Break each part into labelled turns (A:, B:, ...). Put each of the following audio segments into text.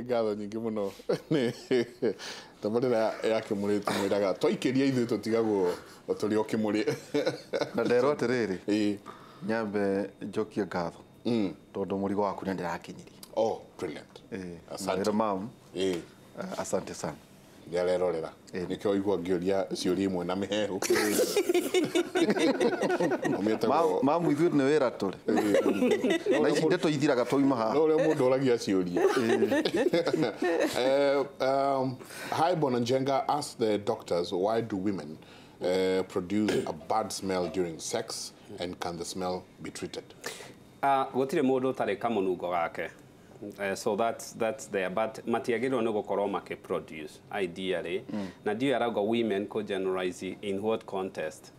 A: ngatho nyingi muno ni tabarira ya Kimuri tumwiraga twaikeria ithu tutigagwo turi o Kimuri
B: na ndero atiriri nyambe njokie ngatho tondu murigo waku ni ndirakinyirie.
A: Oh, brilliant.
B: Asante mam. Asante sana.
A: Ndirerorera nikio igwa ngioria ciuri imwe na mihehu
B: mamu ithu ni wira turi na ici ndeto ithiraga toima ha
A: no ule mundu oragia ciuria. Hi Bonanjenga asked the doctors, why do women produce a bad smell during sex, and can the smell be treated?
C: Gutire mundu tari kamunungo gake. So that's there, but matiagirwo no gukorwo make produce ideally na dio arago women co generalize in what context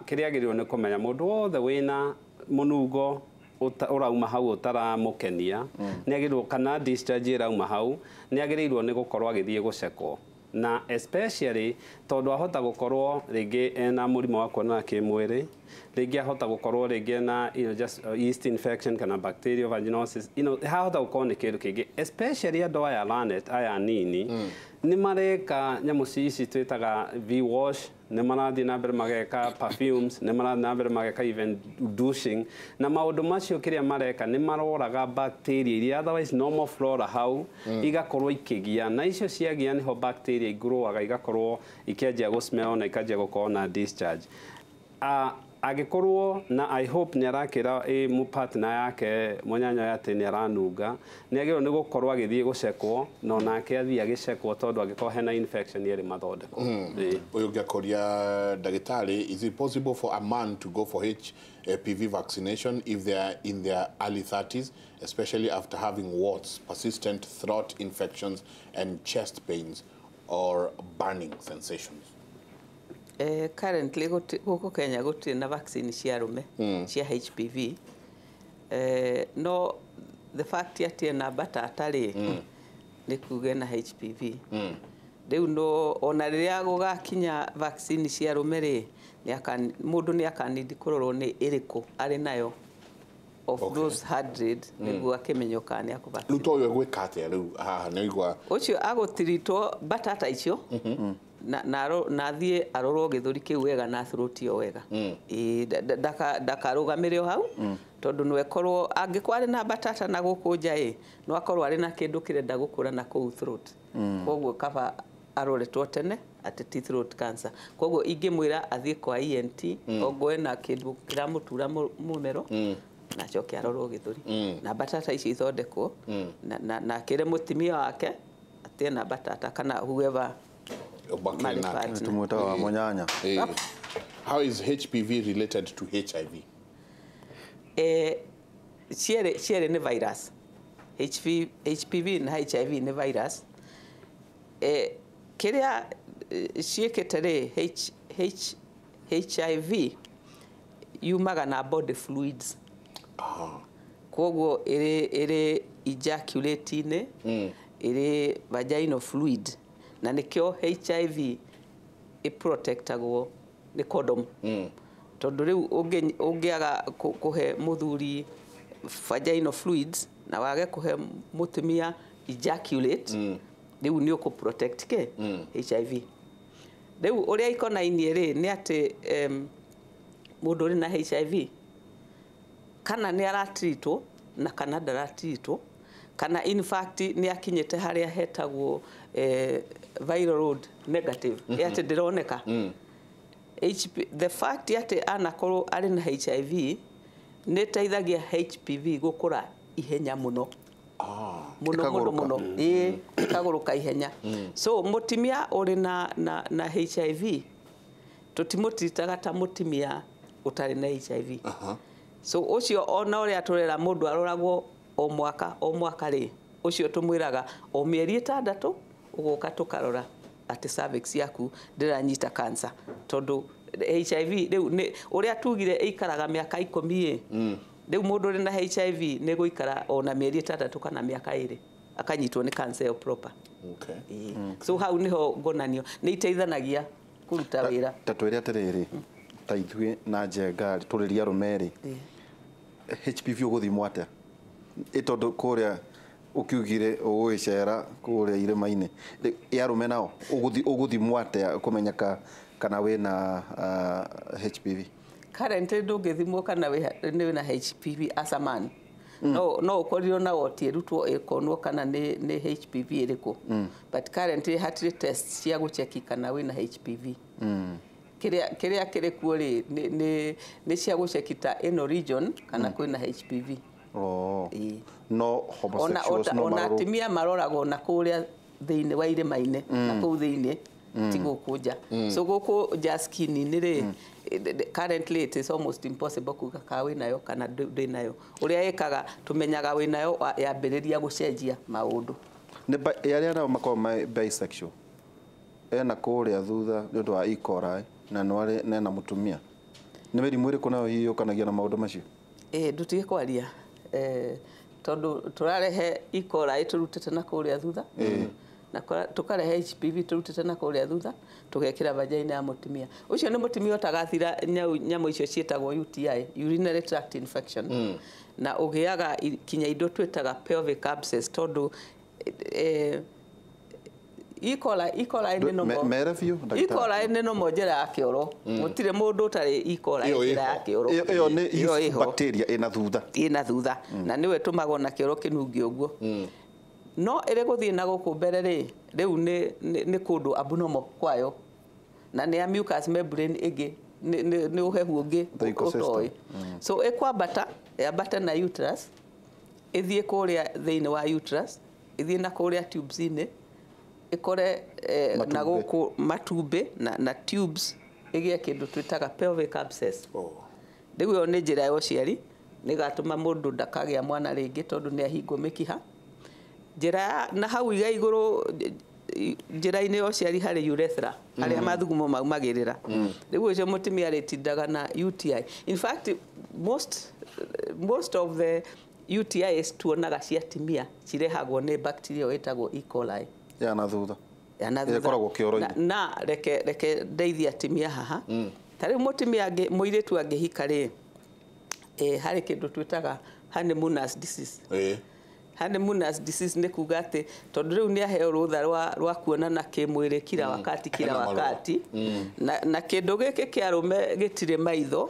C: kiria agirwo ne kumenya mundu wothe wina munungo urauma hau utaramukenia ni agirwo kana discharge irauma hau ni agirirwo ne gukorwo agithie gucekwo na especially tondu ahota gukorwo ringi ena murimo wa kuonana kimwiri ringi ahota gukorwo ringi na just yeast infection kana bacterial vaginosis hahota gukorwo ni kindu kingi especially andu aya lanet aya nini ni mareka nyamu ici twitaga V-wash ni marathi na mbere mageka perfumes ni marathi na mbere mageka even douching na maundu macio kiria mareka ni maroraga bacteria iria otherwise normal flora hau igakorwo ikigia na icio ciagia niho bacteria igrowaga igakorwo ikianjia go smell na ikanjia gukorwo na discharge. Agikorwo na I hope ni arakira mu partner yake munyanya yate ni aranunga ni agirwo ni gukorwo agithie gucekwo no nake athie agicekwo tondu agikorwo hena infection iri mathondeko.
A: Uyu ngiakoria dagitari, is it possible for a man to go for HPV vaccination if they are in their early 30s, especially after having warts, persistent throat infections and chest pains or burning sensations?
D: Currently guku Kenya gutire na vaccine cia rume cia HPV. No the fact ati na bata atari ni kuge na HPV. Riu no ona riria gugakinya vaccine cia rume ri mundu ni akanidi kurorwo ni iriku ari nayo of those 100 niguo akimenyoka ni akuva.
A: Riu toyo gwikate riu haha ni igwa
D: ucio agotirito batata icio na thie arorwo githuri kiu wega na throat yo wega ndakarũgamire hau tondu no ekorwo angikwari na batata na gukunja no akorwo ari na kindu kirenda gukura na ku throat koguo kaba aroretwo tene ati throat cancer koguo ingimwira athie kwa ENT ogwe na kindu kiramutura mumero na coke arorwo githuri na batata ici ithondekwo na kire mutimia wake ati na batata kana whoever.
A: How is HPV related to HIV?
D: Share ni virus. HPV na HIV ni virus. Kiria cieketare HIV yumaga na body fluids. Koguo iri ejaculate iri vaginal fluid. Na nikio HIV protectagwo ni condom tondu riu ungiaga kuhe muthuri vaginal fluids na wage kuhe mutumia ejaculate riu ni uku protect ke HIV. Riu uria ikonaini ri ni ati mundu ri na HIV kana ni aratritwo na kana ndaratritwo kana in fact ni akinyete haria hetagwo viral load negative yate ndironeka the fact yate anakorwo ari na HIV ni teithagia HPV gukura ihenya muno muno ikaguruka ihenya so mutimia uri na HIV tutimutitaga ta mutimia utari na HIV so ucio ona uri aturera mundu aroragwo o mwaka ri ucio tumwiraga o mieri 6 ugoka tukarora ati cervix yaku ndiranyita cancer tondu HIV riu uria tugire ikaraga miaka 10 riu mundu ri na HIV ni guikara ona mieri 3 kana miaka 2 akanyitwo ni cancer proper. So how niho ngonanio ni iteithanagia kuruta wira
B: tatwire atiriri ta ithue na njenga turiria rumeri HPV uguthimwo atia itondu kuria ukiugire ugwicera kuria irima-ini yarume nao uguthimwo atia kumenyeka kana wina HPV?
D: Currently ndungithimwo kana wina HPV as a man. No ukorirwo na woti erutwo ikonwo kana ni HPV iriku. But currently hatire tests cia gucheki kana wina HPV. Kiria kirikuo ri ni cia gucheki ta ino region kana kwina HPV.
B: No homosexuals no
D: ona atimia maroragwo na kuria thiini wa irima-ini na kuu thiini ti gukunja. So guku jaskin ni ri currently it is almost impossible kuga ka winayo kana ndi nayo. Uria ikaga tumenyaga winayo yambiriria gucenjia maundu.
B: Ni yaria na makoma bisexual ena kuria thutha ni undu wa E. coli na nwari na mutumia ni mirimu iriku nayo hiyukanagia na maundu macio?
D: Ndutige kwaria tondu turarehe E. coli turutite na kuria thutha na tukarehe HPV turutite na kuria thutha tugekira vajaina ya mutumia. Ucio ni mutumia utagathira nyamu icio cietagwo UTI, urinary tract infection, na ugiaga kinya indo twetaga pelvic abscess tondu E. coli ni no mojera ya kioro. Gutire mundu utari E. coli njira ya kioro.
B: Iyo ni bacteria ina thutha
D: na niwe tumagwo na kioro kinungi uguo. No ire guthie na guku mbere riu ni kundu abnormal kwayo na ni mucous membrane igi ni uhehu ungi utoi. So ekwambata yambata na uterus ithie kuria thiini wa uterus ithie na kuria tubes ini ikore na guku matumbi na tubes igie kindu twitaga pelvic abscess. Riu yo ni njira ya uciari ni gatuma mundu ndakagia mwana ringi tondu ni ahingo mikiha. Njira na hau iga iguru njira-ini yo ciari hari urethra haria mathugumo maumagirira. Riu ucio mutumia ritindaga na UTI. In fact most of the UTIs tuonaga cia atimia cirehagwo ni bacteria itagwo E. coli
B: yana thutha
D: ikoragwo
B: kioro-ini
D: na reke ndeithia atimia haha. Tari mutumia muiritu angihika ri hari kindu twitaga honeymooners disease. Honeymooners disease ni kuga ati tondu riu ni aheo rutha rwa kuonana kimwiri kila wakati na kindu giki kia rume gitire maitho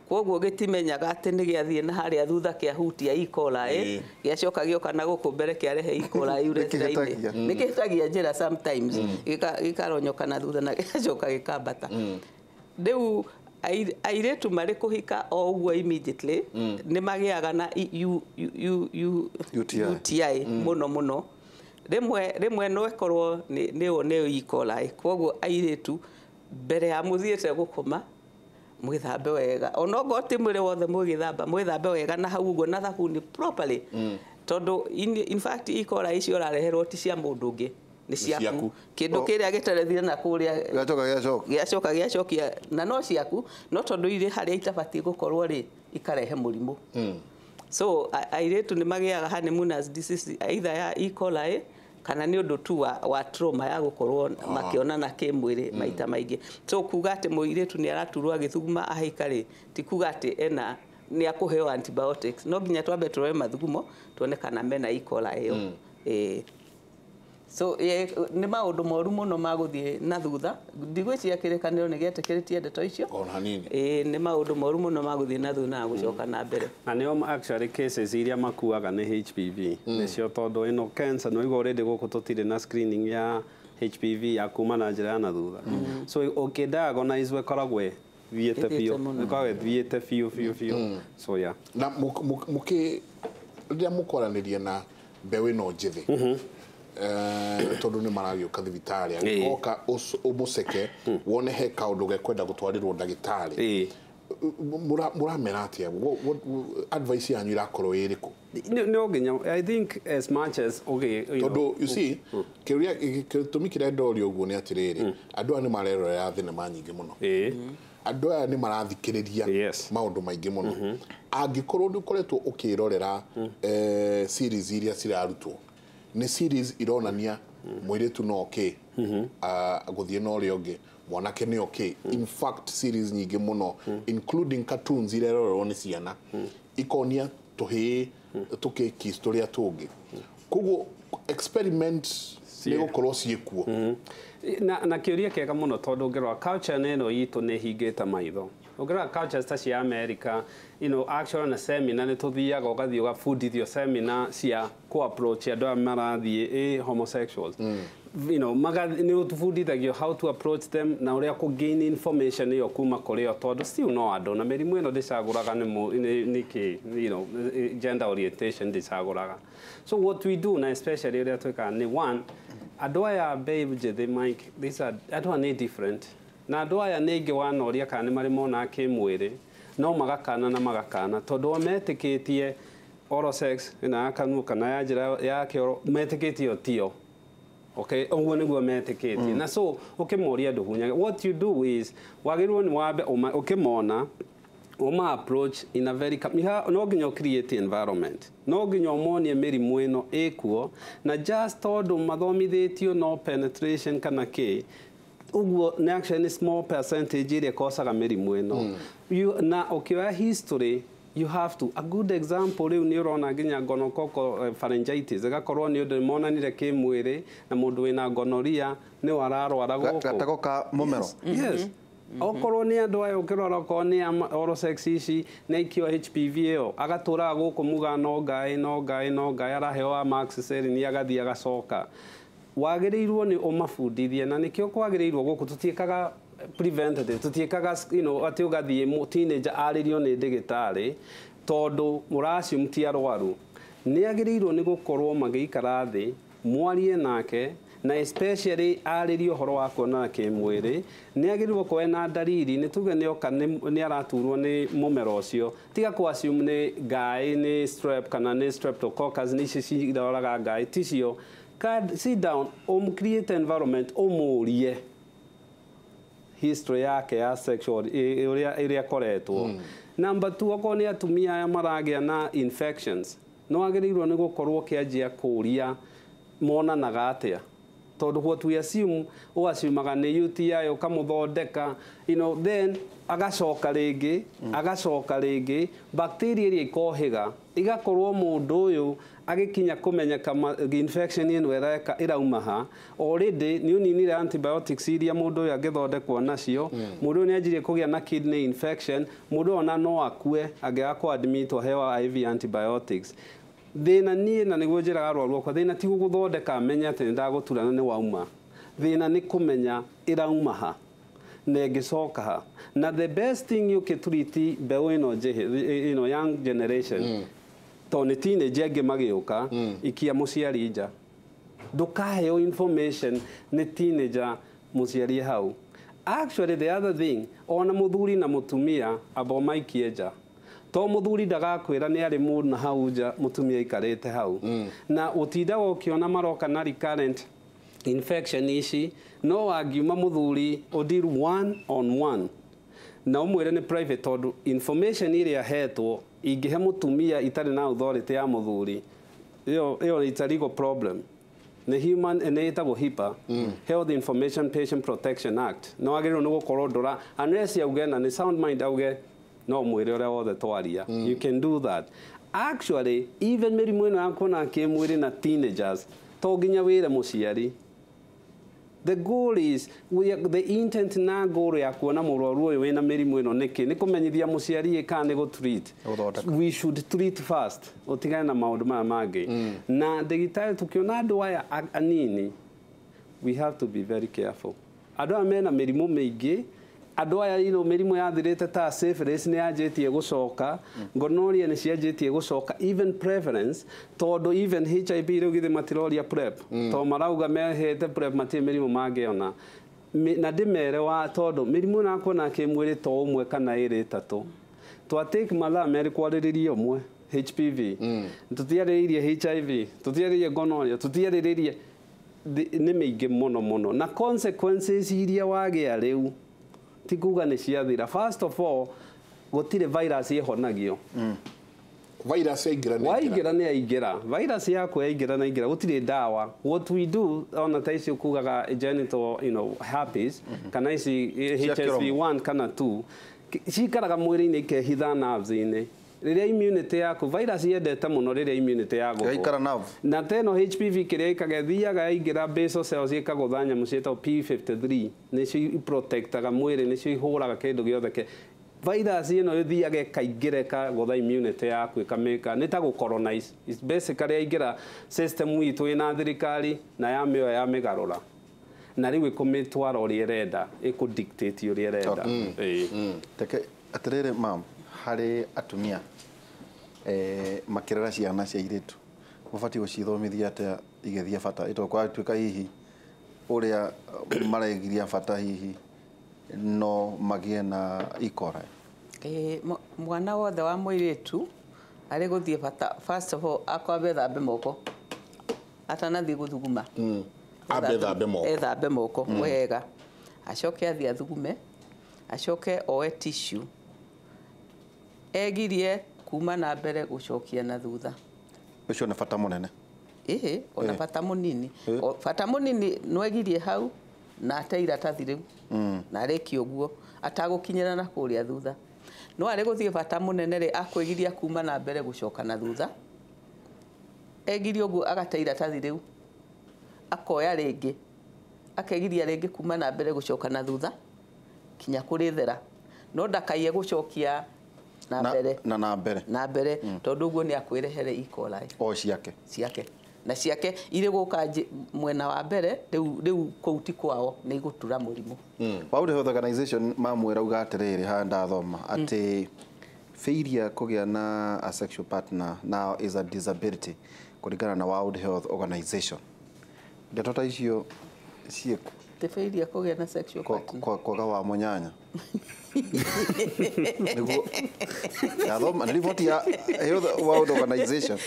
D: koguo gitimenyaga ati ni giathie na haria thutha kia hutia E. coli giacoka gioka na guku mbere kia rehe E. coli urethra-ini ni gitagia njira sometimes gikaronyoka na thutha na giacoka gikambata. Riu airetu mari kuhika o uguo immediately ni magiaga na UTI muno rimwe no ekorwo ni E. coli. Koguo airetu mbere ya muthiete gukoma mwithambe wega onogo ti mwire wothe mwithambe wega na hau uguo na thabuni properly tondu in fact E. coli icio rareherwo ti cia mundu ungi ni ciaku kindu kiria gitarethire na kuria giacokia na no ciaku no tondu ire haria itabati gukorwo ri ikarehe murimu. So airetu ni magiaga honeymooners disease either ya E. coli kana ni undu tu wa trauma ya gukorwo makionana kimwiri maita maingi. So kuga ati muiretu ni araturwa githuguma ahaikari ti kuga ati ena ni akuheo antibiotics. No nginya twambe turoe mathugumo tuone kana mena E. coli iyo. So ni maundu moru muno maguthie na thutha ndigwiciria kirikaniro ni getekiritie ndeto icio
A: ona hanini
D: ni maundu moru muno maguthie na thutha na gucoka na mbere
C: na nio actually cases iria makuaga ni HPV nicio tondu ino cancer no igo already guku tutire na screening ya HPV ya kuma na njira na thutha. So diagnose koragwe viete bio kwa viete fio so ya
A: na muki ria mukoranirie na mbewe no njithi tondu ni maragioka thibitari agoka umuceke wone he kaundu gekwenda gutwarirwo ndagitari muramera atia what advice yanyu irakorwo iriku?
C: No nginya I think as much as okay
A: tondu you see kiria tumikira ndorio uguo ni atiriri andu ani marerora thinema nyingi muno andu aya ni marathikiriria maundu maingi muno angikorwo ndukoretwo ukirorera series iria cirarutwo ni series ironania mwiretu no okay guthie no ri onge mwanake ni okay. In fact series nyingi muno including cartoons irerorwo ni ciana ikonia tuhi tukiki historia tungi Koguo experiment nĩgo korwo ciĩkuo.
C: Na kĩũria kĩega mũno tondũ ngĩrora culture ĩno itũ nĩ hingĩte maitho. Ũngĩrora cultures ta cia America, actually na seminar nĩ tũthiaga ũgathiĩ ũgabundithio seminar cia approach andũ arĩa marathiĩ homosexuals. Nĩ ũtubundithagio how to approach them na ũrĩa gain information ĩyo kuma kũrĩ o tondũ still no andũ na mĩrimũ ĩno ndĩcagũraga nĩkĩ gender orientation ndĩcagũraga. So what we do na especially ũrĩa twĩkaga nĩ one, andũ aya babe njĩthĩ Mike, andũ aya nĩ different. Na andũ aya nĩ ingĩ wanoria kana nĩ marĩ mona kĩmwĩrĩ no magakana na magakana tondũ metĩkĩtie oral sex ĩna kanua kana ya njĩra ya kĩoro metĩkĩtie tio. Okay, ũguo nĩguo metĩkĩtie. Na so ũkĩmoria ndũhunyage. What you do is wagĩrĩirwo nĩ wambe ũkĩmona approach in a very no nginya create environment. No nginya ũmonie mĩrimũ ĩno ĩkuo na just tondũ mathomithĩtio no penetration kana kĩ uguo nĩ actually small percentage ĩrĩa ĩkosaga mĩrimũ ĩno. Na ũkĩoya history you have to. A good example rĩu nĩ ũrona nginya gonococcal pharyngitis ĩgakorwo nĩ ũndũ monanire kĩmwĩrĩ na mũndũ wĩna gonorrhea nĩ wararwara gũkũ.
B: Gatako ka mũmero.
C: Yes. Okorwo nĩ andũ aya ũkĩrora okorwo nĩ oral sex ici nĩ aikio HPV ĩyo agatũraga gũkũ muga no ngaĩ araheo amoxicillin agathiĩ agacoka. Wagĩrĩirwo nĩ ũmabundithie na nĩkĩo kwagĩrĩirwo gũkũ tũtiĩkaga preventative tũtiĩkaga atĩ ũgathiĩ teenager arĩrio nĩ ndagĩtarĩ tondũ mũracium ti arwaru. Nĩ agĩrĩirwo nĩ gũkorwo magĩikara thĩ mwarie nake na especially arĩrio ũhoro wa kuonana kĩmwĩrĩ nĩ agĩrĩirwo kuona na dalili nĩ tuge nĩ oka nĩ araturwo nĩ mũmero ũcio tiga kwa assume nĩ ngaĩ nĩ strep kana nĩ streptococcus nĩ ici ciroraga ngaĩ ticio. Sit down, create environment, ũmũrie history yake ya sexual ĩrĩa koretwo. Number 2, okorwo nĩ atumia aya maragĩa na infections no agĩrĩirwo nĩ gũkorwo kĩanjia kũria monanaga atĩa tondũ what we assume ũassumaga nĩ UTI ũkamũthondeka then agacoka rĩngĩ bacteria iria ikohĩga igakorwo mũndũ ũyũ agĩkinya kũmenya kama infection ĩno ĩrauma ha already nĩ ũninire antibiotics iria mũndũ ũyũ angĩthondekwo nacio mũndũ ũyũ nĩ anjirie kũgĩa na kidney infection mũndũ ona no akue angĩaga kũ admit heo IV antibiotics. Thĩna niĩ na nĩguo njĩraga arwaru akwa thĩna ti gũthondeka menya atĩ ndagũturana nĩ wauma. Thĩna nĩ kũmenya ĩrauma ha na ĩngĩcoka ha. Na the best thing ũkĩturiti mbeũ ĩno young generation tondũ nĩ teenager angĩ magĩũka ikia mũciari nja. Ndũkaheo information nĩ teenager mũciari hau. Actually the other thing ona mũthuri na mũtumia abo maikie nja. To mũthuri ndagakwĩra nĩ arĩ mũndũ na hau nja mũtumia ikarĩte hau. Na ũtindaga ũkĩona maroka na recurrent infection ici no wangiuma mũthuri ũdeal one on one na ũmwĩre nĩ private tondũ information ĩrĩa hetwo ingĩhe mũtumia itarĩ na authority ya mũthuri ĩyo it's a legal problem. Nĩ human nĩ ĩtagwo HIPAA, Health Information Patient Protection Act. No agĩrĩirwo nĩ gũkorwo ndora unless auge na nĩ sound mind auge no mwĩre ũrĩa wothe twaria. You can do that. Actually even mĩrimũ ĩno ya kuona kĩmwĩrĩ na teenagers to nginya wĩre mũciari. The goal is the intent na goal ya kuona mũrwaru ũyũ wĩna mĩrimũ ĩno nĩ kũmenyithia mũciari kana nĩ gũtreat. We should treat first. Ũtigane na maũndũ maya mangĩ. Na ndagĩtarĩ tukiona andũ aya anini we have to be very careful. Andũ aya mena mĩrimũ mĩingĩ andũ aya mĩrimũ yathirĩte ta syphilis nĩ yanjĩtie gũcoka gonorrhea nĩ cianjĩtie gũcoka even prevalence tondũ even HIV rĩu githĩ matiroria PrEP tondũ marauga mehete PrEP matirĩ mĩrimũ mangĩona na ndĩmere wa tondũ mĩrimũ na kuona kĩmwĩrĩ to ũmwe kana ĩrĩ ĩtatũ twatake mathaa merĩ kwarĩrĩria ũmwe HPV tũtiarĩrĩirie HIV tũtiarĩrĩirie gonorrhea tũtiarĩrĩirie nĩ mĩingĩ mũno na consequences iria wagĩa rĩu ti kuga nĩ ciathira. First of all gũtirĩ virus ĩhonagio.
A: Virus
C: yaingĩra nĩ yaingĩra. Virus yakũ yaingĩra na yaingĩra gũtirĩ ndawa. What we do ona ta ici kugaga genital herpes kana ici HSV1 kana 2 cikaraga mwĩrĩ-inĩ ikehitha nerves-inĩ riria immunity yaku virus yendete muno riria immunity yaku
B: Gaikara nerve.
C: na teno HPV kiria ikagethiaga ingira basal cells ikaguthanya mucieta P53 nicio protectaga mwiri nicio ihuraga kindu giothe ke virus ino ithiaga ikaingire gutha immunity yaku ikameka ni ta gucolonize is basically ingira system itu ina thirikari na yamio ya migarura na riu ikumitwara uria irenda ikudictate uria irenda
B: Teke atirere mam hari atumia makirera ciana cia iritu mubati gucithomithia atia igethia bata ito kwa tuika hihi uria maregiria bata hihi no magie na ikora
D: mwana wothe wa muiritu ari guthie bata first of all akwambe thambe moko atanathie guthuguma ethambe moko wega acoke athie athugume acoke oe tissue egirie kuma na mbere gucokia na thutha
B: ucio ni bata munene
D: ona bata munini bata munini no egirie hau na ateira tathi riu na areki uguo atagukinyira na kuria thutha no ari guthie bata munene ri akwigiria kuma na mbere gucoka na thutha egirie uguo agateira tathi riu akoya ringi akegiria ringi kuma na mbere gucoka na thutha kinya kuri thera no ndakaiye gucokia na mbere tondu guo ni akwirehere E. coli
B: o ciake
D: na ciake ire guka mwena wa mbere riu kouti kwao ni igutura murimu
B: World Health Organization mamwira uga atiriri handa thoma ati failure kugia na a sexual partner now is a disability kuringana na World Health Organization ndatota icio cieko
D: the failure kugia na sexual partner
B: kwa wa munyanya na report ya Health World Organization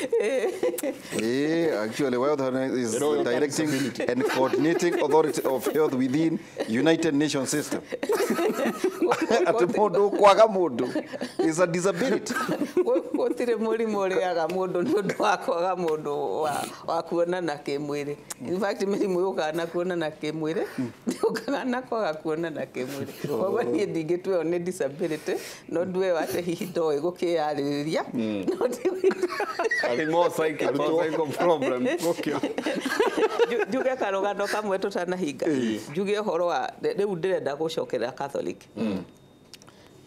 B: actually World Health is directing and coordinating authority of health within United Nations system at modo kwaga modo is a disability
D: gutire murimu uriaga mundu ni undu wa kwaga mundu wa kuonana kimwiri in fact mirimu yukana kuonana kimwiri yukana kwaga kuonana kimwiri koguo ni ndingitwe ni disability no ndwe wate hihi ndoi gukiyaririria no
C: ari mo psychical problem gukio
D: juge karugano kamwe tutanahinga juge horo wa riu ndirenda gucokerera Catholic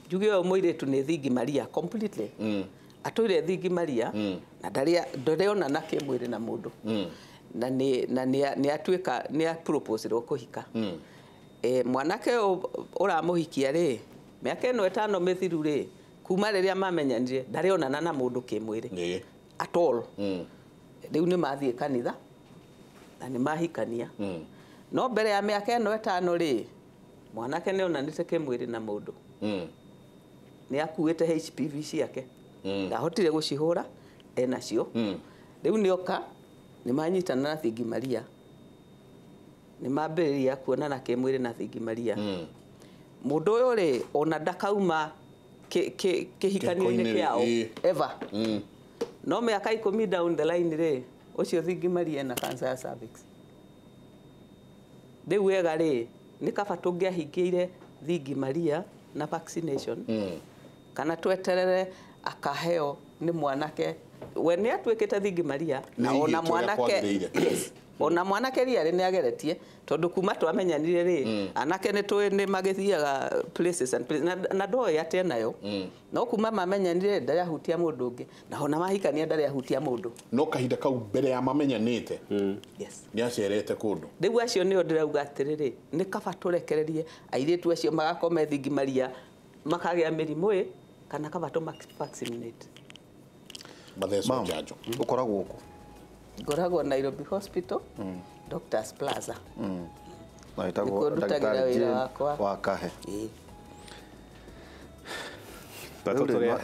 D: juge o muiritu ni thingi Maria completely atwire thingi Maria na ndariona na kimwiri na mundu na ni atwika ni propose ro kuhika mwanake uramuhikia ri miaka ino 5 mithiru ri kuma riria mamenyanire ndarionana na mundu kimwiri at all riu ni mathie kanitha na ni mahikania no mbere ya miaka ino 5 ri mwanake ni onanite kimwiri na mundu ni akuite HPV ciake ndahotire gucihura enacio riu nioka ni manyitana na thingi Maria ni mambiriria kuonana kimwiri na thingi Maria mundu uyu ri ona ndakauma kihikanio-ini kiao ever no miaka 10 down the line ri ucio thingi Maria na cancer ya cervix riu wega ri ni kaba tungiahingiire thingi Maria na vaccination kana tweterere akaheo ni mwanake we ni atwikite thingi Maria na ona mwanake ona mwanake ria ni ageretie tondu kuma twamenyanire ri anake ni twi ni magithiaga places and na ndoi ate nayo no kuma mamenyanire ndari ahutia mundu ungi na ona mahikania ndari ahutia mundu
A: no kahinda kau mbere ya mamenyanite
D: yes
A: ni acerete kundu
D: riu acio ni ndirauga atiriri ni kaba turekererie airitu acio magakome thingi Maria makagia mirimu kana kaba tu vaccinate
A: matheso jajo
B: ukoragwo guku
D: ngoragwo Nairobi Hospital Doctors Plaza
B: na itagwo daktari wa kahe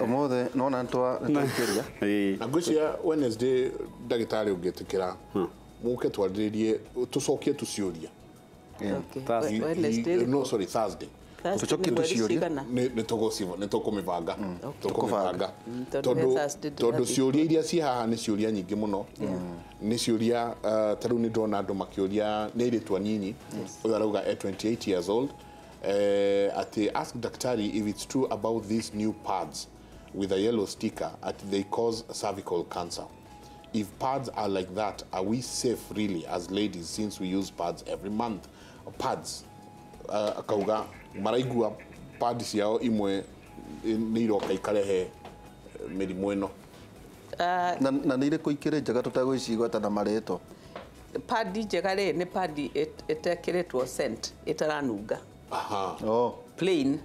B: omothe nona ntwa ntukiria
A: na ngwiciria Wednesday dagitari ungitikira muke twaririe tucokie tuciuria
D: Wednesday
A: no sorry Thursday
B: tucokie tuciuria
A: ni tukumivanga tondu ciuria iria ci haha ni ciuria nyingi muno ni ciuria taru ni ndona andu makiuria ni iritu anyinyi ugarauga 28 years old ati ask daktari if it's true about these new pads with a yellow sticker they cause cervical cancer. If pads are like that, are we safe really as ladies since we use pads every month? Pads, akauga maraigua pads yao imwe niroka ikarehe mĩrimũ ĩno.
B: Na nĩ irĩkũ ikĩrĩ njega tũtegwĩcigweta na marĩtwa?
D: Padi njega rĩ nĩ padi ĩtekĩrĩtwo scent ĩtaranunga.
A: Aha.
D: Plain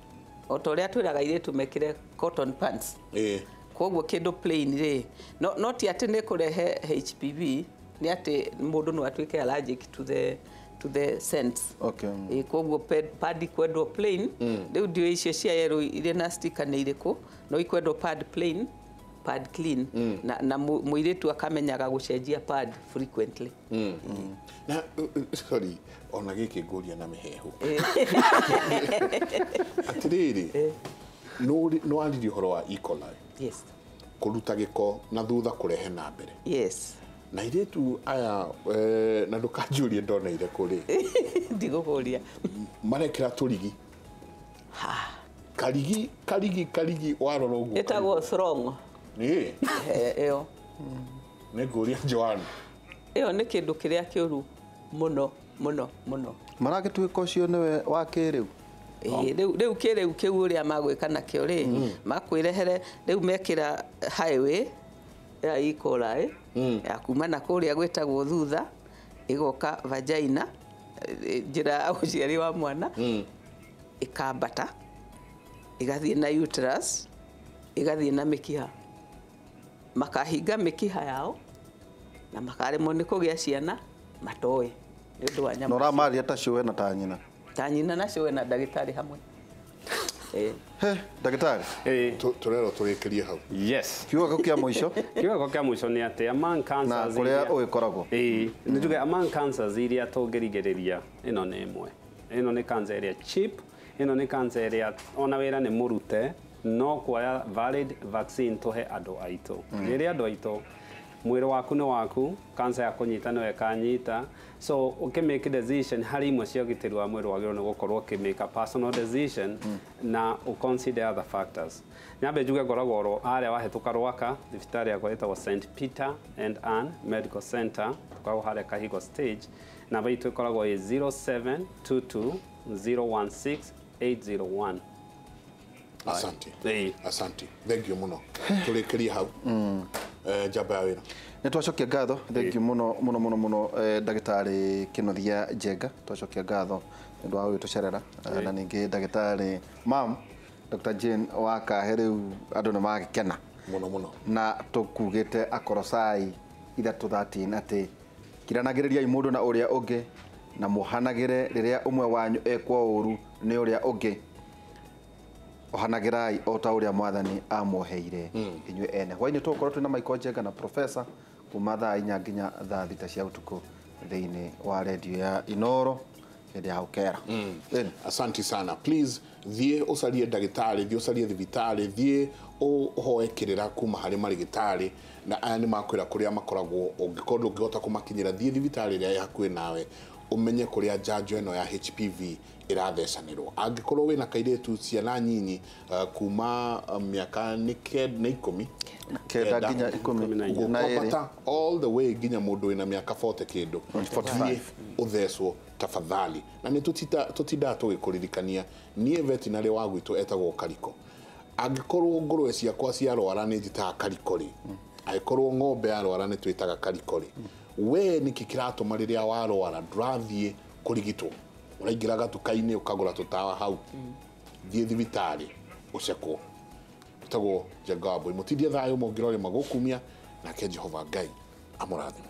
D: o ta ũrĩa twĩraga airĩtu mekĩre cotton pants. Koguo kĩndũ plain rĩ no ti atĩ nĩ kũrehe HPV, nĩ atĩ mũndũ no atuĩke allergic to the scents.
B: Okay.
D: Koguo padi kwendwo plain, rĩu ndio icio cia yellow irĩ na sticker nĩ irĩkũ, no ikwendwo pad plain, pad clean, na mũirĩtu akamenyaga gũcenjia pad frequently.
A: Na sorry, ona gĩkĩ ngũria na mĩhehu. Atĩrĩrĩ, no arĩrie ũhoro wa E. coli.
D: Yes.
A: Kũruta gĩko na thutha kũrehe na mbere.
D: Yes.
A: Na irĩtu aya na ndũkanjũrie ndona irĩkũ rĩ.
D: Ndigũkũria.
A: Marekĩra tũrigi. Karigi warora ũguo.
D: Ĩtagwo strong. Ĩyo.
A: Nĩ ngũria Joan.
D: Ĩyo nĩ kĩndũ kĩrĩa kĩũru mũno.
B: Maragĩtuĩka ũcio nĩwe wa kĩrĩu.
D: Rĩu kĩrĩu kĩu ũrĩa magwĩka nakĩo rĩ makwĩrehere rĩu mekĩra highway ya E. coli ya kuma na kũrĩa gwĩtagwo thutha ĩgoka vagina njĩra ũciari wa mwana ĩkambata ĩgathiĩ na uterus ĩgathiĩ na mĩkiha, makahinga mĩkiha yao na makaremwo nĩ kũgĩa ciana matoĩ nĩ ũndũ wa nyama.
B: Nora maria ta ciwe na ta nyina.
D: Ta nyina na ciwe na ndagĩtarĩ hamwe.
B: Ndagĩtarĩ.
A: Tũrero tũrĩkĩrie hau.
C: Yes.
B: Kiugo kĩa mũico.
C: Kiugo kĩa mũico nĩ atĩ among cancers
B: na kũrĩa ũgĩkoragwo.
C: Nĩ tuge among cancers iria tũngĩrigĩrĩria ĩno nĩ ĩmwe. Ĩno nĩ cancer ĩrĩa cheap, ĩno nĩ cancer ĩrĩa ona wĩra nĩ mũrute no kuoya valid vaccine tũhe andũ aitũ. Rĩrĩa andũ aitũ mwĩrĩ waku nĩ waku, cancer ya kũnyita no ĩkanyita, so ukimake decision hari imwe cia ũgitĩri wa mwĩrĩ wagĩrĩirwo nĩ gũkorwo ukimake a personal decision na consider other factors. Nyambe njuge ngoragwo harĩa wahĩtũka Rwaka thibitarĩ yakwa ĩtagwo St. Peter and Ann Medical Center, tukoragwo harĩa Kahigo stage, namba itũ ĩkoragwo ĩ 0722 016 801.
A: Asante. Asante. Thank you muno. Tũrĩkĩrie hau. Jamba ya wĩra.
B: Nĩ twacokia ngatho, thank you muno ndagĩtarĩ Kĩnothia Njenga, twacokia ngatho nĩ ũndũ wa gũtũcerera na ningĩ ndagĩtarĩ Mam Dr. Jane Wakahe, rĩu andũ nĩ magĩkena
A: muno
B: na tũkugĩte akorocai ithatũ 13 atĩ kiranagĩrĩriai mũndũ na ũrĩa ũngĩ na mũhanagĩre rĩrĩa ũmwe wanyu ekwo ũru nĩ ũrĩa ũngĩ. Ohanagirai o ta ũrĩa mwathani amuoheire inyuĩ ene. Hwainĩ tũkorwo twĩna Michael Njenga na Professor kuma thaa 4 nginya thaa 6 cia ũtukũ thĩinĩ wa redio ya Inoro hĩndĩ ya ũkera.
A: Asante sana. Please thiĩ ũcarie ndagĩtarĩ, thiĩ ũcarie thibitarĩ, thiĩ ũhoe kĩrĩra kuma harĩ marigĩtarĩ, na aya nĩ makwĩra kũrĩa makoragwo. Ũngĩkorwo ndũngĩhota kũmakinyĩra, thiĩ thibitarĩ ĩrĩa ĩ hakuhĩ nawe umenye kũrĩa njanjo ĩno ya HPV ĩrathecanĩrwo. Angĩkorwo wĩna kairĩtu ciana nyinyi kuma mĩaka nĩ 10
B: nginya 12
A: all the way nginya mũndũ wĩna mĩaka 40 kĩndũ 45 ũthecwo tafadhali. Na nĩ tũtindaga tũgĩkũririkania niĩ veterinary wa gwitũ etagwo Kariko. Angĩkorwo ngũrwe ciakwa ciarwara nĩ njĩtaga Kariko rĩ, angĩkorwo ng'ombe yarwara nĩ twĩtaga Kariko rĩ, we nĩkĩ kĩratũma rĩrĩa warwara ndũrathiĩ kũrigitwo, ũraingĩra gatuka-inĩ ũkagũra tũtawa hau? Thiĩ thibitarĩ ũcekwo. Tagwo Jagabo, mũtindie thayũ mũngĩrore magũkumia, nake Jehova Ngai amũrathime.